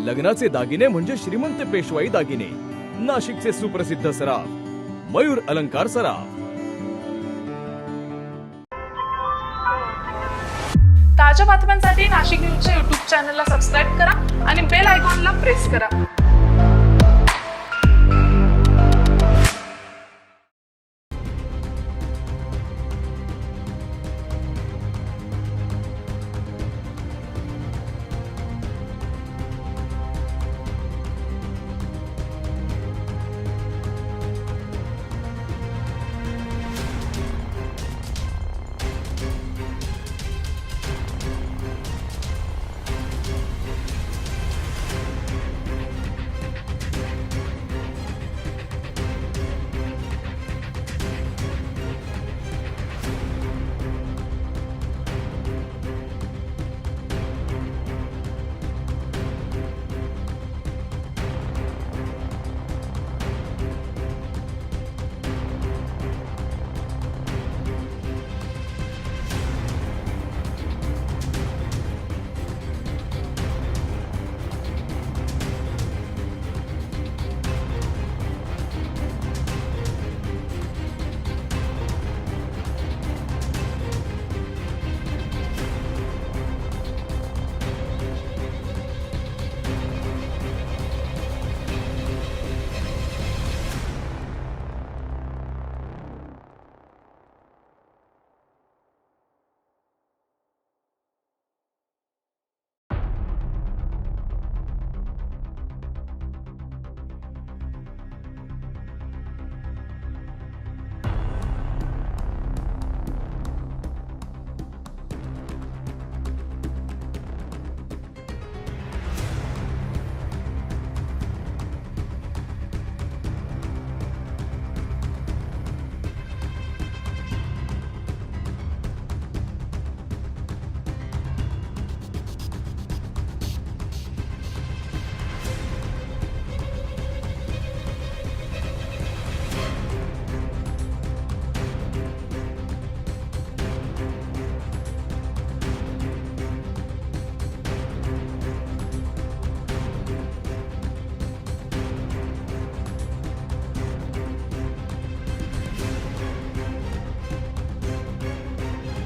लग्नाचे दागिने म्हणजे श्रीमंत पेशवाई दागिने. नाशिकचे सुप्रसिद्ध सराफ मयूर अलंकार सराफ. ताज्या बातम्यांसाठी नाशिक न्यूजच्या YouTube चॅनलला सबस्क्राईब करा आणि बेल आयकॉनला प्रेस करा.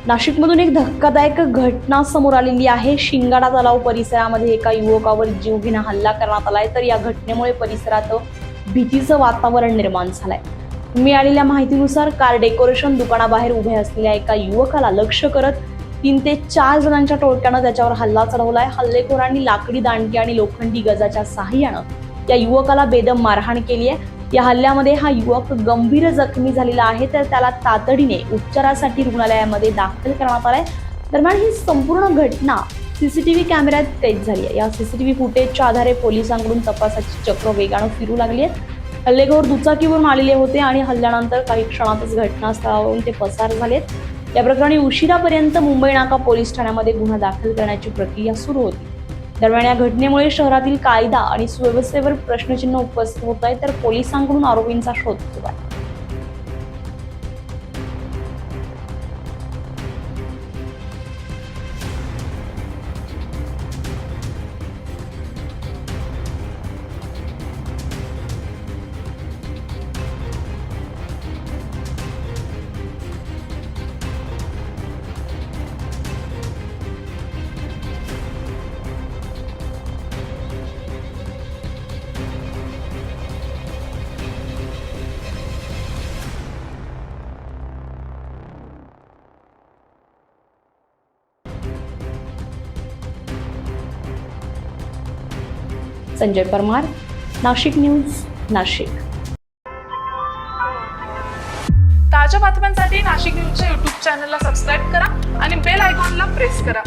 नाशिकमधून एक धक्कादायक घटना समोर आलेली आहे. शिंगाडा तलाव परिसरामध्ये एका युवकावर जीवघेणा हल्ला करण्यात आलाय. तर या घटनेमुळे परिसरात भीतीचं वातावरण निर्माण झालंय. मिळालेल्या माहितीनुसार कार डेकोरेशन दुकानाबाहेर उभे असलेल्या एका युवकाला लक्ष्य करत 3 ते 4 जणांच्या टोळक्यानं त्याच्यावर हल्ला चढवलाय. हल्लेखोरांनी लाकडी दांडकी आणि लोखंडी गजाच्या सहाय्यानं या युवकाला बेदम मारहाण केली आहे. या हल्ल्यामध्ये हा युवक गंभीर जखमी झालेला आहे. तर त्याला तातडीने उपचारासाठी रुग्णालयामध्ये दाखल करण्यात आलाय. दरम्यान ही संपूर्ण घटना सीसीटीव्ही कॅमेऱ्यात कैद झाली आहे. या सीसीटीव्ही फुटेजच्या आधारे पोलिसांकडून तपासाची चक्र वेगानं फिरू लागली आहेत. हल्लेखोर दुचाकीवरून आलेले होते आणि हल्ल्यानंतर काही क्षणातच घटनास्थळावरून ते पसार झालेत. या प्रकरणी उशिरापर्यंत मुंबई नाका पोलीस ठाण्यामध्ये गुन्हा दाखल करण्याची प्रक्रिया सुरू होती. दरम्यान या घटनेमुळे शहरातील कायदा आणि सुव्यवस्थेवर प्रश्नचिन्ह उपस्थित होत आहे. तर पोलिसांकडून आरोपींचा शोध सुरू आहे. संजय परमार, नाशिक न्यूज, नाशिक. ताज्या बातम्यांसाठी नाशिक न्यूजच्या YouTube चॅनलला सबस्क्राईब करा आणि बेल आयकॉनला प्रेस करा.